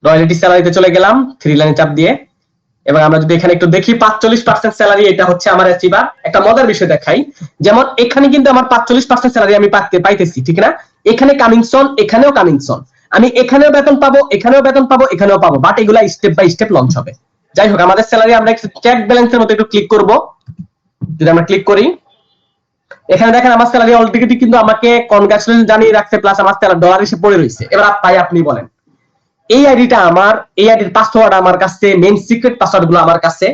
Royalty স্যালারিতে চলে গেলাম 3 লাইনে চাপ দিয়ে। এবং আমরা যদি এখানে একটু দেখি 45% স্যালারি, এটা হচ্ছে আমার অ্যাচিভার। একটা মজার বিষয় দেখাই, যেমন এখানে কিন্তু আমার 45% স্যালারি আমি পাইতেছি, ঠিক না? এখানে কামিংসন, এখানেও কামিংসন, আমি এখানেও বেতন পাবো, এখানেও বেতন পাবো, এখানেও পাবো, বাট এগুলা স্টেপ বাই স্টেপ লঞ্চ হবে। যাই হোক, আমাদের স্যালারি আমরা একটু চেক ব্যালেন্সের মধ্যে একটু ক্লিক করব। যদি আমরা ক্লিক করি, এখানে দেখেন আমার স্যালারি অলরেডি কিন্তু আমাকে কনগ্রাচুলেশন জানিয়ে রাখছে, প্লাস আমার স্যালারি ডলার এসে পড়ে রয়েছে। এবার ভাই আপনি বলেন, এই আইডিটা আমার, এই আইডির পাসওয়ার্ড আমার কাছে, মেইন সিক্রেট পাসওয়ার্ড গুলো আমার কাছে,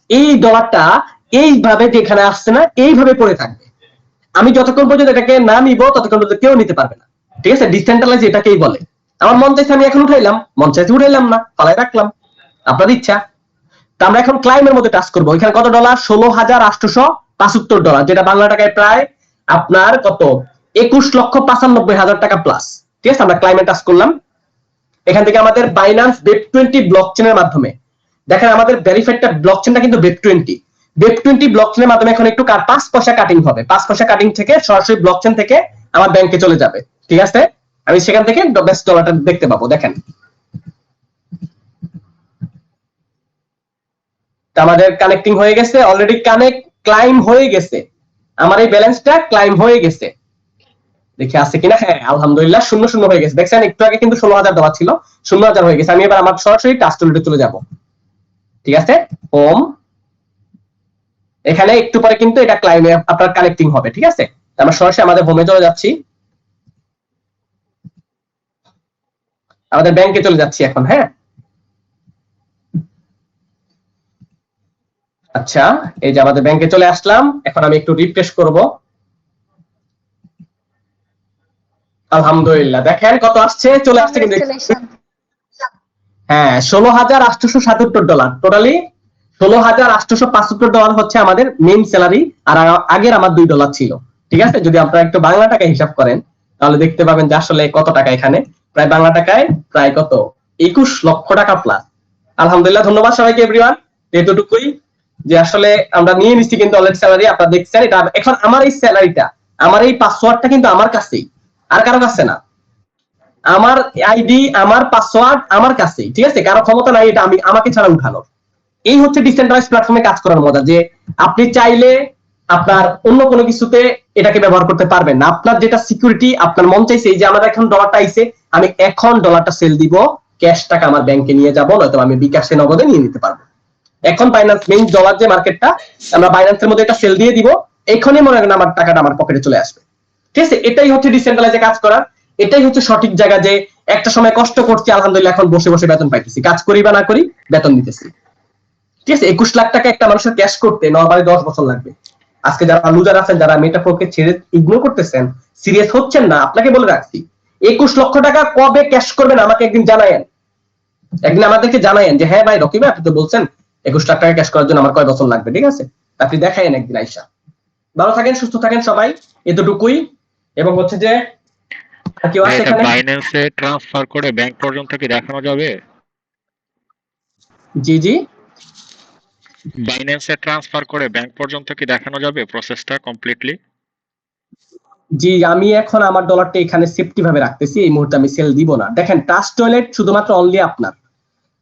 এই ডলারটা এইভাবে যেখানে আসছে না, এইভাবে পড়ে থাকবে। আমি যতক্ষণ পর্যন্ত এটাকে না নিব ততক্ষণ পর্যন্ত কেউ নিতে পারবে না, ঠিক আছে? ডিসেন্ট্রালাইজ এটাকেই বলে। আমার মন চাইছে আমি এখন উঠাইলাম, মন চাইছে উঠাইলাম না, ফালাই রাখলাম, আপনার ইচ্ছা। তো আমরা এখন ক্লাইমের মধ্যে টাচ করবো। এখানে কত ডলার? $16,875, যেটা বাংলা টাকায় প্রায় আপনার কত, 21,95,000 টাকা প্লাস। ঠিক আছে, আমরা ক্লাইমে টাচ করলাম। এখান থেকে আমাদের বাইন্যান্স Web20 ব্লকচেনের মাধ্যমে দেখেন, আমাদের ভেরিফাইডটা ব্লকচেনটা কিন্তু Web20 ব্লকচেনের মাধ্যমে এখন একটু 5 পয়সা কাটিং হবে। 5 পয়সা কাটিং থেকে সরাসরি ব্লকচেন থেকে আমার ব্যাংকে চলে যাবে, ঠিক আছে? আমি সেখান থেকে বেস্ট ডলারটা দেখতে পাবো। দেখেন, আমাদের কানেক্টিং হয়ে গেছে, অলরেডি কানেক্ট ক্লাইম হয়ে গেছে, আমার এই ব্যালেন্সটা ক্লাইম হয়ে গেছে। দেখি আছে কিনা, হ্যাঁ আলহামদুলিল্লাহ 0 হয়ে গেছে। দেখছেন, একটু আগে কিন্তু $16,000 ছিল, 0,000 হয়ে গেছে। আমি এবার আমার সরাসরি টাস্ক টুলতে চলে যাব, ঠিক আছে? হোম, এখানে একটু পরে কিন্তু এটা ক্লাইমে আপনার কানেক্টিং হবে, ঠিক আছে? আমরা সরাসরি আমাদের হোমে চলে যাচ্ছি, আমাদের ব্যাংকে চলে যাচ্ছি এখন। হ্যাঁ, আচ্ছা, এই যে আমাদের ব্যাংকে চলে আসলাম। এখন আমি একটু রিফ্রেশ করব। আলহামদুলিল্লাহ, দেখেন কত আসছে, চলে আসছে কিন্তু। হ্যাঁ, $16,877, টোটালি $16,875 হচ্ছে আমাদের মেইন স্যালারি। আর আগের আমার $2 ছিল, ঠিক আছে? যদি আপনারা একটু বাংলা টাকায় হিসাব করেন তাহলে দেখতে পাবেন যে আসলে কত টাকা এখানে, প্রায় বাংলা টাকায় প্রায় কত, 21 লক্ষ টাকা প্লাস। আলহামদুলিল্লাহ, ধন্যবাদ সবাইকে এভরিওয়ান। এতটুকুই যে আসলে আমরা নিয়ে নিচ্ছি কিন্তু অলরেডি স্যালারি, আপনারা দেখছেন। এটা এখন আমার এই স্যালারিটা, আমার এই পাসওয়ার্ডটা কিন্তু আমার কাছেই, আর কারো কাছে না। আমার আইডি, আমার পাসওয়ার্ড আমার কাছেই, ঠিক আছে? কারো ক্ষমতা নাই এটা আমি আমাকে ছাড়া উঠানোর। এই হচ্ছে ডিসেন্ট্রালাইজ প্ল্যাটফর্মে কাজ করার মজা, যে আপনি চাইলে আপনার অন্য কোনো কিছুতে এটাকে ব্যবহার করতে পারবেন না। আপনার যেটা সিকিউরিটি, আপনার মন চাইছে এই যে আমার এখন ডলারটা আইছে, আমি এখন ডলারটা সেল দিব, ক্যাশ টাকা আমার ব্যাংকে নিয়ে যাব, নয়তো আমি বিকাশে নগদে নিয়ে নিতে পারবো। এখন বাইন্যান্স মেইন ডলার যে মার্কেটটা, আমরা বাইন্যান্সের মধ্যে এটা সেল দিয়ে দিব, এখনই মনে করেন আমার টাকাটা আমার পকেটে চলে আসবে, ঠিক আছে? এটাই হচ্ছে ডিসেন্ট্রালাইজে কাজ করার, এটাই হচ্ছে সঠিক জায়গা। যে একটা সময় কষ্ট করছি, আলহামদুলিল্লাহ এখন বসে বসে বেতন পাইতেছি, কাজ করি বা না করি বেতন দিতেছি, ঠিক আছে? 21 লাখ টাকা একটা মানুষের ক্যাশ করতে নরমালি 10 বছর লাগবে। আজকে যারা লুজার আছেন, যারা মেটাফোরকে ছেড়ে ইগনোর করতেছেন, সিরিয়াস হচ্ছেন না, আপনাকে বলে রাখছি 21 লক্ষ টাকা কবে ক্যাশ করবেন আমাকে একদিন জানায়েন, একদিন আমাদেরকে জানায়েন যে হ্যাঁ ভাই রকিব আপনি তো বলছেন 21 লাখ টাকা ক্যাশ করার জন্য আমার কয় বছর লাগবে, ঠিক আছে? আপনি দেখায়েন একদিন আইসা। ভালো থাকেন, সুস্থ থাকেন সবাই, এতটুকুই। এবং হচ্ছে যে কেউ আছে এখানে বাইন্যান্সে ট্রান্সফার করে ব্যাংক পর্যন্ত কি দেখানো যাবে? জি জি, বাইন্যান্সে ট্রান্সফার করে ব্যাংক পর্যন্ত কি দেখানো যাবে প্রসেসটা কমপ্লিটলি? জি, আমি এখন আমার ডলারটা এখানে সেফটি ভাবে রাখতেছি, এই মুহূর্তে আমি সেল দিব না। দেখেন, ট্রাস্ট ওয়ালেট শুধুমাত্র অনলি আপনার,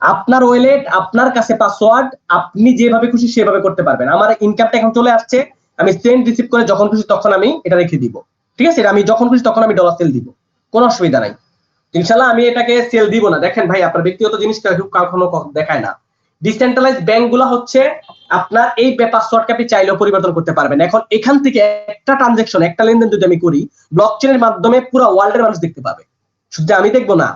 আপনার ওয়ালেট, আপনার কাছে পাসওয়ার্ড, আপনি যেভাবে খুশি সেভাবে করতে পারবেন। আমার ইনকামটা এখন চলে আসছে, আমি সেন্ড রিসিভ করে যখন খুশি তখন আমি এটা রেখে দিব, ঠিক আছে? আমি যখন খুশি তখন আমি ডলার সেল দিব, কোনো অসুবিধা নাই। ইনশাআল্লাহ আমি এটাকে সেল দিব না। দেখেন ভাই, আপনার ব্যক্তিগত জিনিসটা কখনো দেখায় না। ডিসেন্ট্রালাইজ ব্যাংক গুলো হচ্ছে আপনার এই পাসওয়ার্ডকে আপনি চাইলেও পরিবর্তন করতে পারবেন। এখন এখান থেকে একটা ট্রানজাকশন, একটা লেনদেন যদি আমি করি, ব্লকচেনের মাধ্যমে পুরো ওয়ার্ল্ডের মানুষ দেখতে পাবে, শুধু আমি দেখবো না,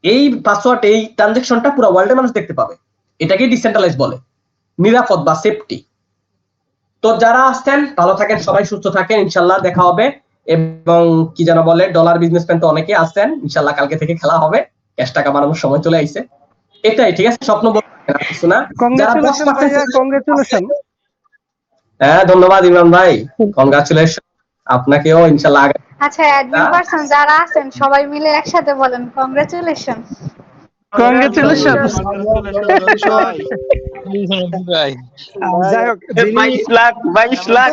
এই পাসওয়ার্ড, এই ট্রানজাকশনটা পুরো ওয়ার্ল্ডের মানুষ দেখতে পাবে। এটাকেই ডিসেন্ট্রালাইজ বলে, নিরাপদ বা সেফটি। তো যারা আসছেন ভালো থাকেন, সবাই সুস্থ থাকেন, ইনশাআল্লাহ দেখা হবে। এবং কি যেন বলে, ডলার বিজনেসম্যান তো অনেকে আছেন, ইনশাআল্লাহ কালকে থেকে খেলা হবে, ক্যাশ টাকা বানানোর সময় চলে আইছে। এটাই, ঠিক আছে? স্বপ্ন কিছু না। যারা 10% কংগ্রেচুলেশন। হ্যাঁ, ধন্যবাদ ইমরান ভাই, কংগ্রাচুলেশন আপনাকেও ইনশাআল্লাহ। আচ্ছা, অ্যাডমিন পারসন যারা আছেন সবাই মিলে একসাথে বলেন কংগ্রেচুলেশন। কংগ্রেচুলেশন। যাই হোক 22 লাখ